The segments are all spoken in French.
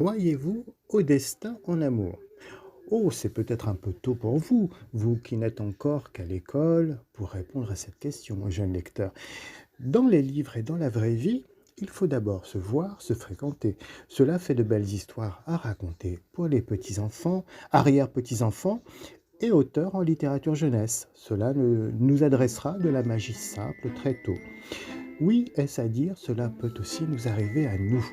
Croyez-vous au destin en amour? Oh, c'est peut-être un peu tôt pour vous, vous qui n'êtes encore qu'à l'école, pour répondre à cette question, mon jeune lecteur. Dans les livres et dans la vraie vie, il faut d'abord se voir, se fréquenter. Cela fait de belles histoires à raconter pour les petits-enfants, arrière-petits-enfants et auteurs en littérature jeunesse. Cela nous adressera de la magie simple très tôt. Oui, est-ce à dire, cela peut aussi nous arriver à nous.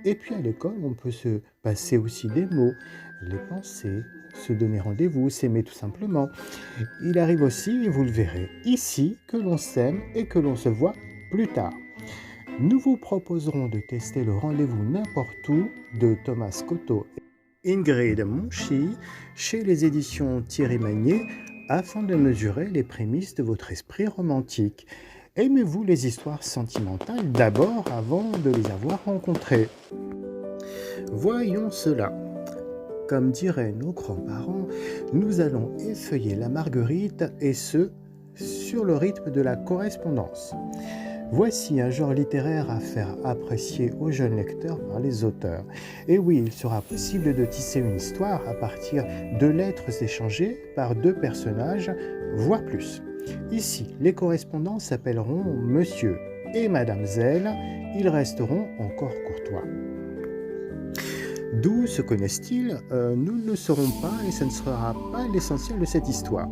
Et puis à l'école, on peut se passer aussi des mots, les penser, se donner rendez-vous, s'aimer tout simplement. Il arrive aussi, et vous le verrez ici, que l'on s'aime et que l'on se voit plus tard. Nous vous proposerons de tester le rendez-vous n'importe où de Thomas Cotto et Ingrid Monchy chez les éditions Thierry Magnier afin de mesurer les prémices de votre esprit romantique. Aimez-vous les histoires sentimentales d'abord avant de les avoir rencontrées? Voyons cela. Comme diraient nos grands-parents, nous allons effeuiller la marguerite et ce, sur le rythme de la correspondance. Voici un genre littéraire à faire apprécier aux jeunes lecteurs par les auteurs. Et oui, il sera possible de tisser une histoire à partir de lettres échangées par deux personnages, voire plus. Ici, les correspondants s'appelleront Monsieur et Madame Zell, ils resteront encore courtois. D'où se connaissent-ils? Nous ne le saurons pas et ce ne sera pas l'essentiel de cette histoire.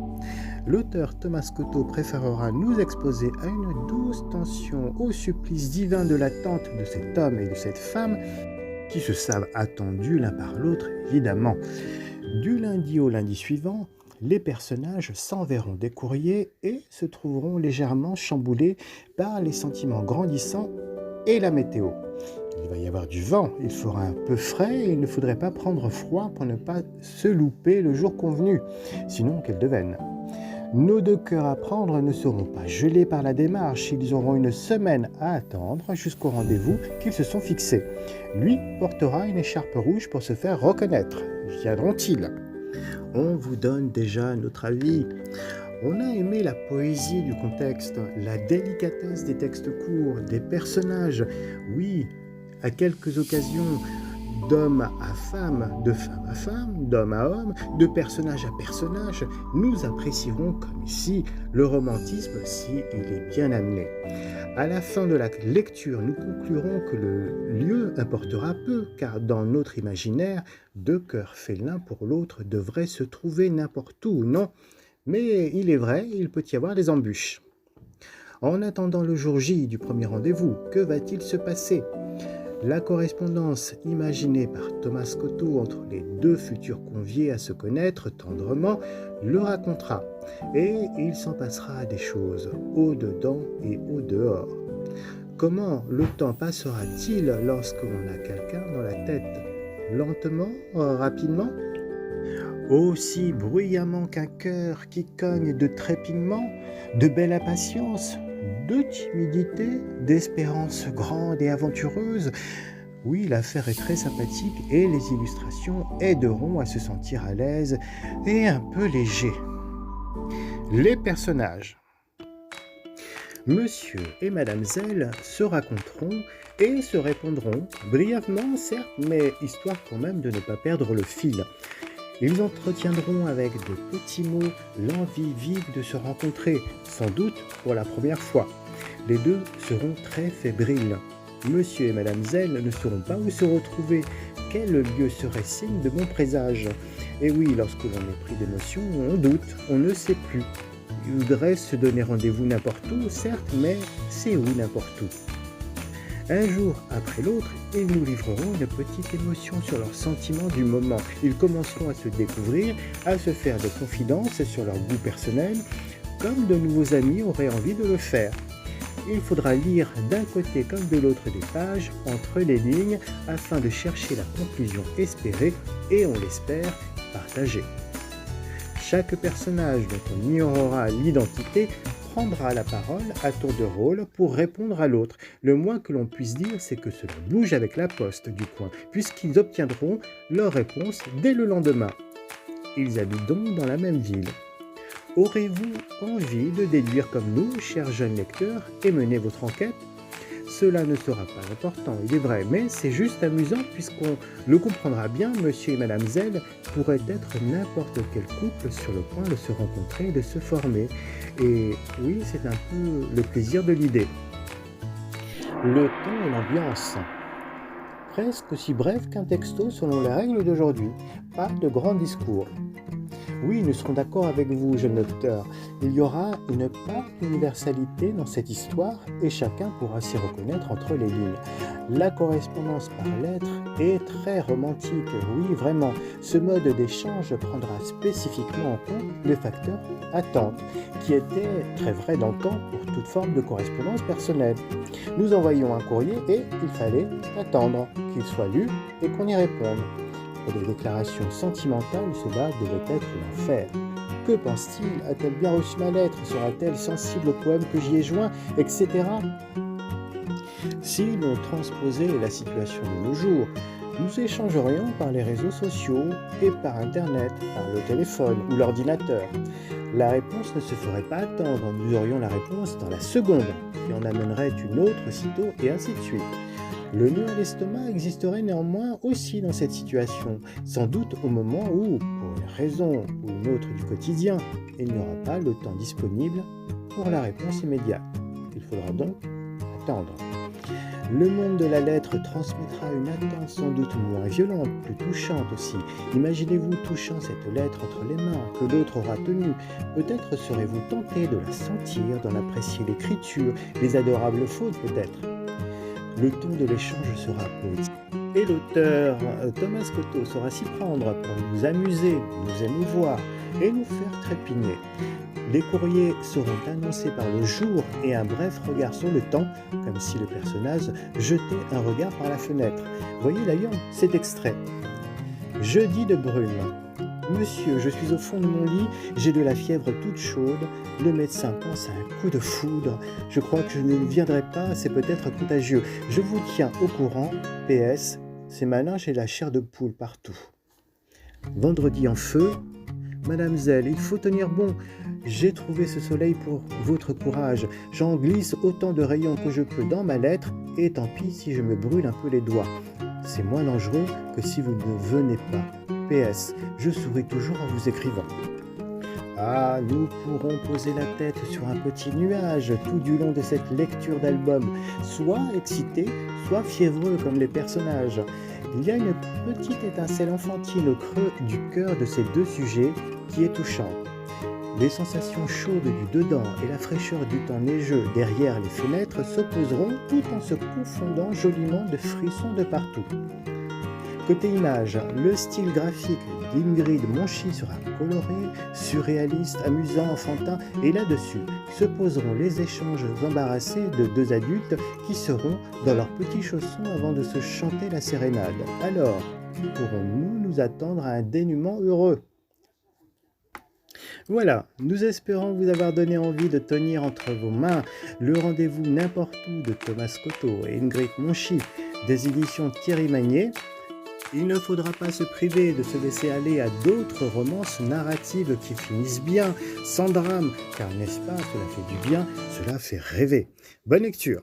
L'auteur Thomas Cotto préférera nous exposer à une douce tension au supplice divin de l'attente de cet homme et de cette femme qui se savent attendus l'un par l'autre, évidemment. Du lundi au lundi suivant, les personnages s'enverront des courriers et se trouveront légèrement chamboulés par les sentiments grandissants et la météo. Il va y avoir du vent, il fera un peu frais et il ne faudrait pas prendre froid pour ne pas se louper le jour convenu, sinon quelle devaine. Nos deux cœurs à prendre ne seront pas gelés par la démarche, ils auront une semaine à attendre jusqu'au rendez-vous qu'ils se sont fixés. Lui portera une écharpe rouge pour se faire reconnaître. Viendront-ils? On vous donne déjà notre avis. On a aimé la poésie du contexte, la délicatesse des textes courts, des personnages. Oui, à quelques occasions, d'homme à femme, de femme à femme, d'homme à homme, de personnage à personnage, nous apprécierons comme ici le romantisme si il est bien amené. À la fin de la lecture, nous conclurons que le lieu importera peu, car dans notre imaginaire, deux cœurs faits l'un pour l'autre devraient se trouver n'importe où, non? Mais il est vrai, il peut y avoir des embûches. En attendant le jour J du premier rendez-vous, que va-t-il se passer? La correspondance imaginée par Thomas Cotto entre les deux futurs conviés à se connaître tendrement le racontera, et il s'en passera des choses, au-dedans et au-dehors. Comment le temps passera-t-il lorsque l'on a quelqu'un dans la tête? Lentement, rapidement? Aussi bruyamment qu'un cœur qui cogne de trépignement, de belle impatience, de timidité, d'espérance grande et aventureuse. Oui, l'affaire est très sympathique et les illustrations aideront à se sentir à l'aise et un peu léger. Les personnages. Monsieur et Madame Zell se raconteront et se répondront, brièvement certes, mais histoire quand même de ne pas perdre le fil. Ils entretiendront avec de petits mots l'envie vive de se rencontrer, sans doute pour la première fois. Les deux seront très fébriles. Monsieur et Madame Zell ne sauront pas où se retrouver. Quel lieu serait signe de bon présage? Et oui, lorsque l'on est pris d'émotion, on doute, on ne sait plus. Ils voudraient se donner rendez-vous n'importe où, certes, mais c'est où n'importe où? Un jour après l'autre, ils nous livreront une petite émotion sur leurs sentiments du moment. Ils commenceront à se découvrir, à se faire des confidences sur leur goût personnel, comme de nouveaux amis auraient envie de le faire. Il faudra lire d'un côté comme de l'autre des pages, entre les lignes, afin de chercher la conclusion espérée et, on l'espère, partagée. Chaque personnage dont on ignorera l'identité prendra la parole à tour de rôle pour répondre à l'autre. Le moins que l'on puisse dire, c'est que cela bouge avec la poste du coin, puisqu'ils obtiendront leur réponse dès le lendemain. Ils habitent donc dans la même ville. Aurez-vous envie de déduire comme nous, chers jeunes lecteurs, et mener votre enquête? Cela ne sera pas important, il est vrai, mais c'est juste amusant puisqu'on le comprendra bien, monsieur et madame Zell pourraient être n'importe quel couple sur le point de se rencontrer et de se former. Et oui, c'est un peu le plaisir de l'idée. Le ton et l'ambiance. Presque aussi bref qu'un texto selon les règles d'aujourd'hui. Pas de grands discours. Oui, nous serons d'accord avec vous, jeune lecteur. Il y aura une part d'universalité dans cette histoire et chacun pourra s'y reconnaître entre les lignes. La correspondance par lettres est très romantique. Oui, vraiment. Ce mode d'échange prendra spécifiquement en compte le facteur attente, qui était très vrai dans le temps pour toute forme de correspondance personnelle. Nous envoyions un courrier et il fallait attendre qu'il soit lu et qu'on y réponde. Pour des déclarations sentimentales, cela devait être l'enfer. Que pense-t-il? A-t-elle bien reçu ma lettre? Sera-t-elle sensible au poème que j'y ai joint? Etc. Si l'on transposait la situation de nos jours, nous échangerions par les réseaux sociaux et par Internet, par le téléphone ou l'ordinateur. La réponse ne se ferait pas attendre, nous aurions la réponse dans la seconde, qui en amènerait une autre aussitôt et ainsi de suite. Le nœud à l'estomac existerait néanmoins aussi dans cette situation, sans doute au moment où, pour une raison ou une autre du quotidien, il n'y aura pas le temps disponible pour la réponse immédiate. Il faudra donc attendre. Le monde de la lettre transmettra une attente sans doute moins violente, plus touchante aussi. Imaginez-vous touchant cette lettre entre les mains que l'autre aura tenue. Peut-être serez-vous tenté de la sentir, d'en apprécier l'écriture, les adorables fautes peut-être. Le ton de l'échange sera poétique. Et l'auteur Thomas Cotto saura s'y prendre pour nous amuser, nous émouvoir et nous faire trépigner. Les courriers seront annoncés par le jour et un bref regard sur le temps, comme si le personnage jetait un regard par la fenêtre. Voyez d'ailleurs cet extrait. Jeudi de brume. Monsieur, je suis au fond de mon lit, j'ai de la fièvre toute chaude, le médecin pense à un coup de foudre, je crois que je ne viendrai pas, c'est peut-être contagieux. Je vous tiens au courant, PS, c'est malin, j'ai la chair de poule partout. Vendredi en feu, Madame Zell, il faut tenir bon, j'ai trouvé ce soleil pour votre courage, j'en glisse autant de rayons que je peux dans ma lettre, et tant pis si je me brûle un peu les doigts. C'est moins dangereux que si vous ne venez pas. PS, je souris toujours en vous écrivant. Ah, nous pourrons poser la tête sur un petit nuage tout du long de cette lecture d'album, soit excité, soit fiévreux comme les personnages. Il y a une petite étincelle enfantine au creux du cœur de ces deux sujets qui est touchante. Les sensations chaudes du dedans et la fraîcheur du temps neigeux derrière les fenêtres s'opposeront tout en se confondant joliment de frissons de partout. Côté image, le style graphique d'Ingrid Monchy sera coloré, surréaliste, amusant, enfantin, et là-dessus se poseront les échanges embarrassés de deux adultes qui seront dans leurs petits chaussons avant de se chanter la sérénade. Alors, pourrons-nous nous attendre à un dénouement heureux ? Voilà, nous espérons vous avoir donné envie de tenir entre vos mains le rendez-vous n'importe où de Thomas Cotto et Ingrid Monchy des éditions Thierry Magnier. Il ne faudra pas se priver de se laisser aller à d'autres romances narratives qui finissent bien, sans drame, car n'est-ce pas, cela fait du bien, cela fait rêver. Bonne lecture!